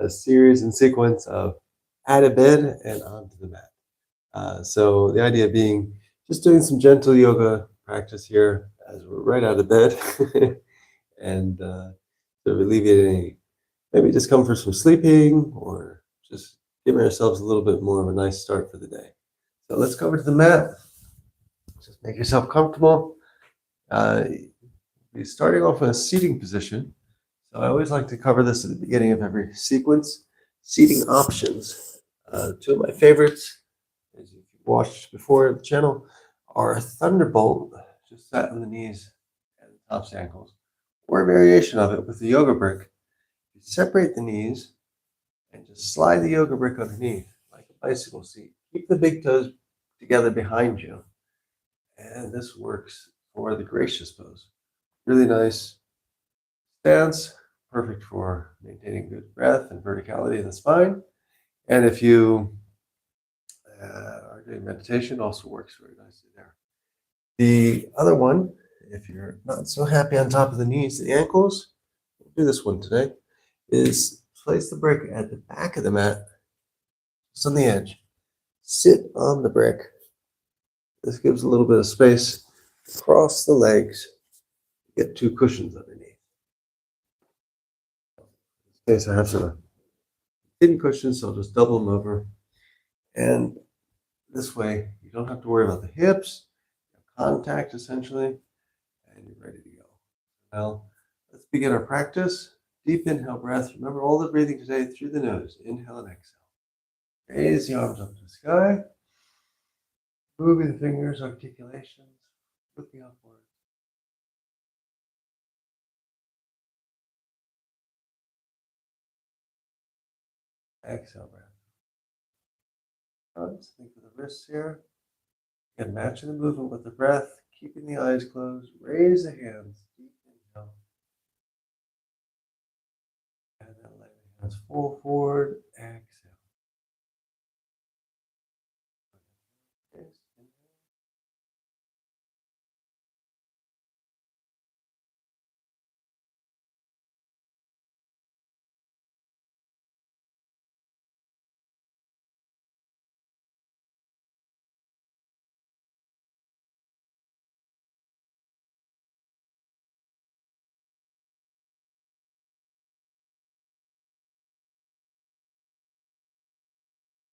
a series and sequence of out of bed and onto the mat. So the idea being just doing some gentle yoga practice here as we're right out of bed and to alleviate any maybe discomfort from sleeping or just giving ourselves a little bit more of a nice start for the day. So let's go over to the mat. Just make yourself comfortable. Uh, we're starting off with a seating position. So I always like to cover this at the beginning of every sequence. Seating options. Two of my favorites, as you've watched before the channel, are Thunderbolt, just sat on the knees and the tops ankles, or a variation of it with the yoga brick. You separate the knees and just slide the yoga brick underneath like a bicycle seat. Keep the big toes together behind you. And this works for the gracious pose. Really nice stance, perfect for maintaining good breath and verticality in the spine. And if you are doing meditation, also works very nicely there. The other one, if you're not so happy on top of the knees, the ankles, we'll do this one today, is place the brick at the back of the mat, just on the edge. Sit on the brick. This gives a little bit of space. Cross the legs. Get two cushions underneath. In case I have some thin cushions, so I'll just double them over. And this way, you don't have to worry about the hips, contact essentially, and you're ready to go. Now, let's begin our practice. Deep inhale breath. Remember all the breathing today through the nose. Inhale and exhale. Raise the arms up to the sky. Moving the fingers, articulations, looking upward. Exhale breath. Think of the wrists here. Again, matching the movement with the breath, keeping the eyes closed. Raise the hands. Deep inhale. And then let the hands fall forward. Exhale.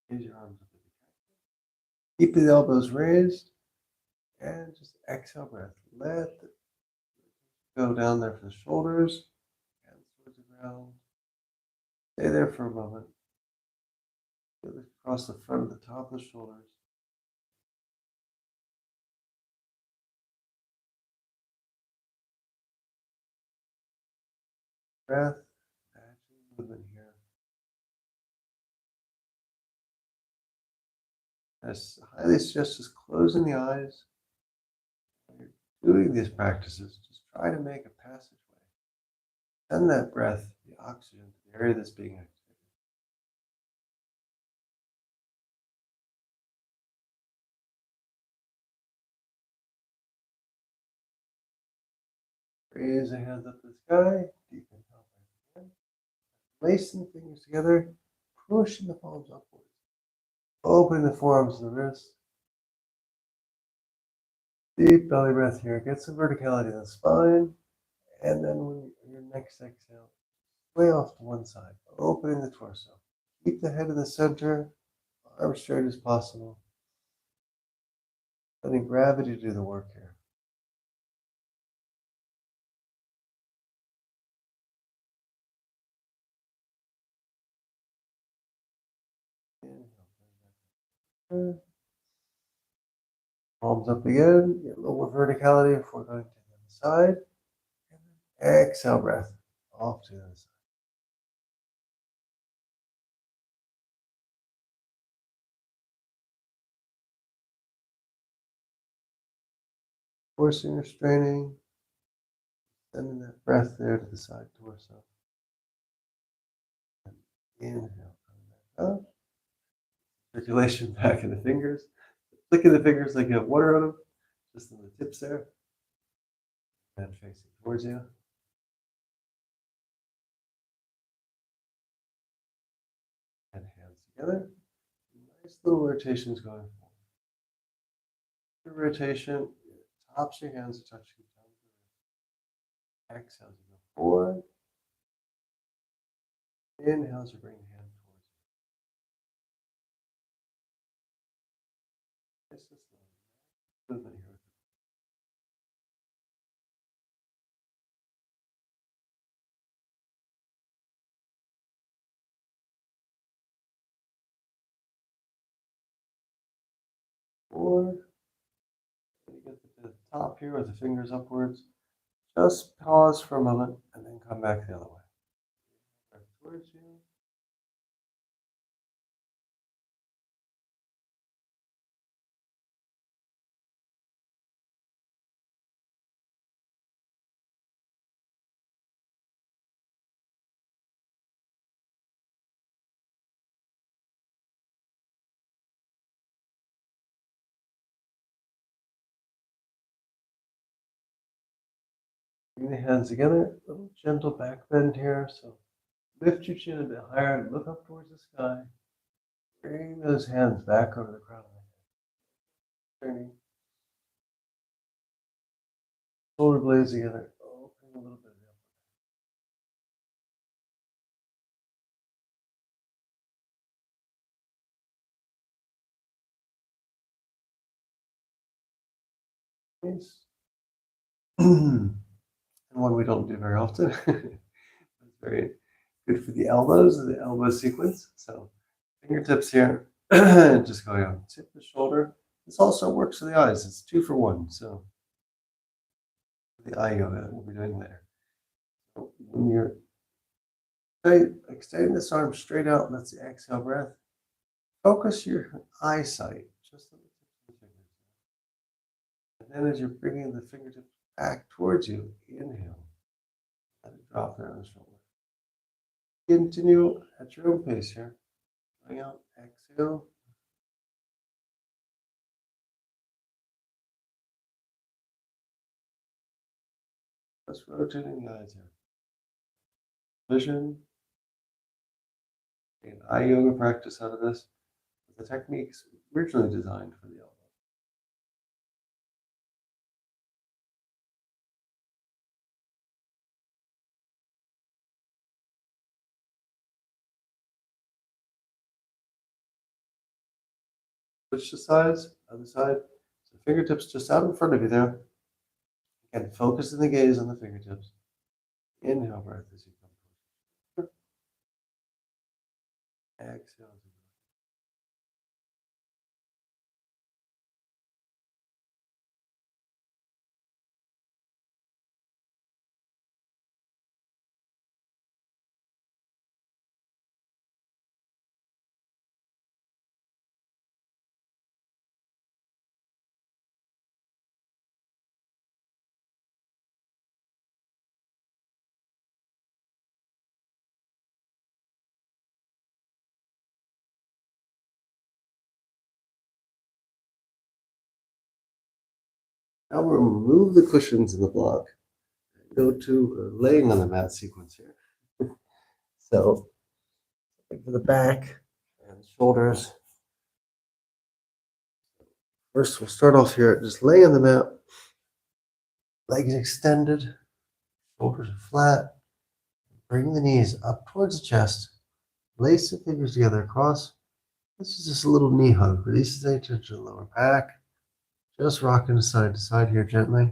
Raise your arms up. Keep the elbows raised. And just exhale breath. Let it go down there for the shoulders. Hands towards the ground. Stay there for a moment. Feel it across the front of the top of the shoulders. Breath. Matching movement here. I highly suggest just closing the eyes. When you're doing these practices, just try to make a passageway. Send that breath, the oxygen, to the area that's being activated. Raise the hands up to the sky. Deep inhale. Again. Placing the fingers together, pushing the palms upwards. Open the forearms and the wrists. Deep belly breath here. Get some verticality in the spine. And then when your next exhale, way off to one side, opening the torso. Keep the head in the center, arms straight as possible. Letting gravity do the work here. Palms up again. Get a little more verticality before going to the other side. Exhale breath off to the other side. Forcing or straining. Sending that breath there to the side torso. And inhale. Coming back up. Circulation back in the fingers. Flicking the fingers like you have water on them. Just in the tips there. And facing towards you. together. Nice little rotations going forward. Your rotation, tops of your hands are touching the top of the wrist. Exhale to go forward. Inhale to bring the hand towards you. This is the movement here. Forward. You get to the top here with the fingers upwards. Just pause for a moment and then come back the other way. Back towards you. Bring the hands together. A little gentle back bend here. So lift your chin a bit higher and look up towards the sky. Bring those hands back over the crown of the head. Turning. Shoulder blades together. Opening a little bit of the upper face. And one we don't do very often. It's very good for the elbows and the elbow sequence. So fingertips here, just going on tip of the shoulder. This also works for the eyes. It's 2 for 1. So the eye yoga that we'll be doing later. So when you're extending this arm straight out, that's the exhale breath. Focus your eyesight just on the tips of the fingers. And then as you're bringing the fingertips back towards you, inhale. Let it drop there on the shoulder. Continue at your own pace here. Going out, exhale. Just rotating the eyes here. Vision. An eye yoga practice out of this. The technique's originally designed for the elbow. Switch the sides, other side. So fingertips just out in front of you there. Again, focus in the gaze on the fingertips. Inhale breath as you come forward. Exhale. Now we'll remove the cushions in the block. Go to laying on the mat sequence here. So, for the back and shoulders. First, we'll start off here, just laying on the mat. Legs extended, shoulders are flat. Bring the knees up towards the chest. Lace the fingers together across. This is just a little knee hug. Releases any tension to the lower back. Just rocking side to side here gently.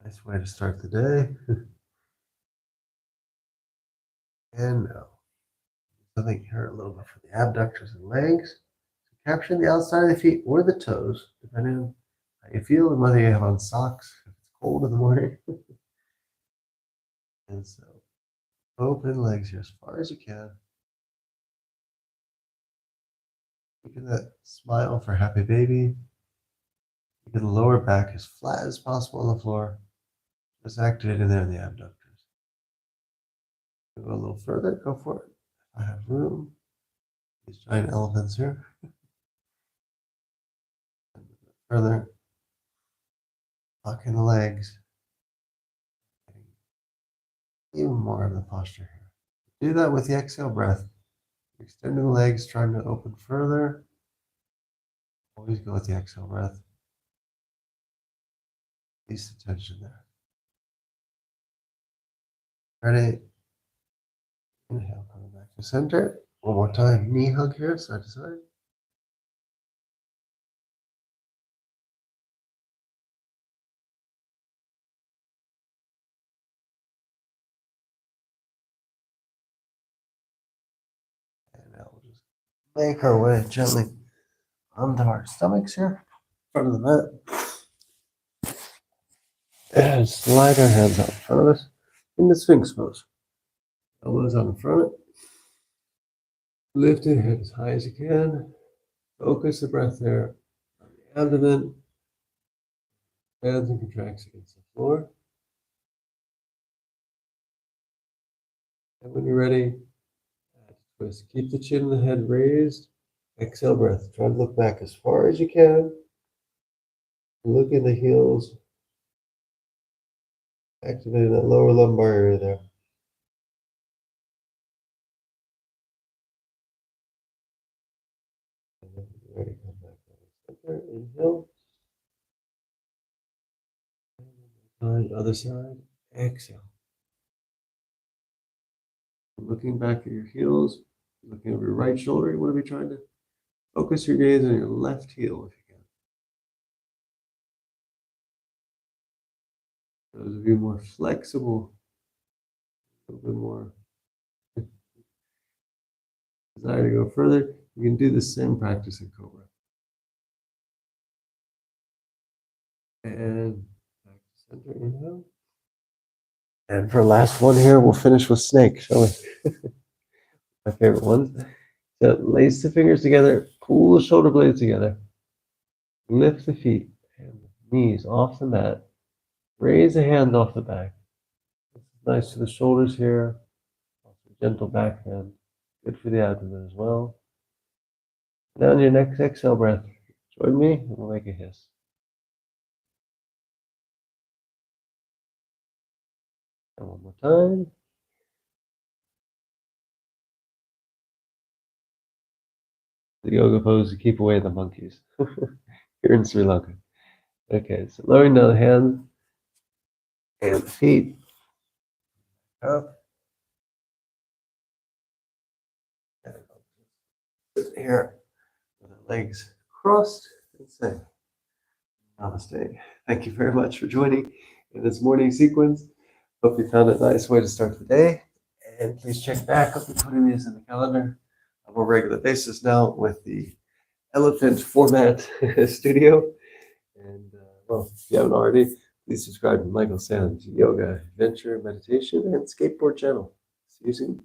Nice way to start the day. And now, something here a little bit for the abductors and legs. So capturing the outside of the feet or the toes, depending on how you feel and whether you have on socks if it's cold in the morning. And so open legs here as far as you can. Keeping that smile for happy baby. Keeping the lower back as flat as possible on the floor. Just activating there in the abductors. Go a little further, go for it. If I have room. These giant elephants here. Further. Locking the legs. even more of the posture here. Do that with the exhale breath. Extending the legs, trying to open further. Always go with the exhale breath. Least attention there. Ready? Inhale, coming back to center. One more time. Knee hug here, side to side. And now we'll just make our way gently onto our stomachs here, in front of the mat. And slide our hands out in front of us in the Sphinx pose. Elbows on the front. Lift your head as high as you can. Focus the breath there on the abdomen. Hands and contracts against the floor. And when you're ready, twist. Keep the chin and the head raised. Exhale breath. Try to look back as far as you can. Look in the heels. Activating that lower lumbar area there. And then ready, come back down the center. Inhale. Other side. Exhale. Looking back at your heels, looking over your right shoulder, you want to be trying to focus your gaze on your left heel if you can. Those of you more flexible, a little bit more desire to go further, you can do the same practice in Cobra. And back to center, inhale. And for last one here, we'll finish with snake, shall we? My favorite ones. So lace the fingers together, pull the shoulder blades together, lift the feet and knees off the mat, raise the hand off the back. This is nice to the shoulders here, also gentle backhand, good for the abdomen as well. Now on your next exhale breath, join me and we'll make a hiss. And one more time. The yoga pose to keep away the monkeys here in Sri Lanka. Okay, so lowering down the hands and the feet up. And sit here with the legs crossed and say namaste. Thank you very much for joining in this morning sequence. Hope you found a nice way to start the day. And please check back. I'll be putting these in the calendar on a more regular basis now with the Elephant Format Studio. And well, if you haven't already, please subscribe to Michael Sam's Yoga, Adventure, Meditation, and Skateboard channel. See you soon.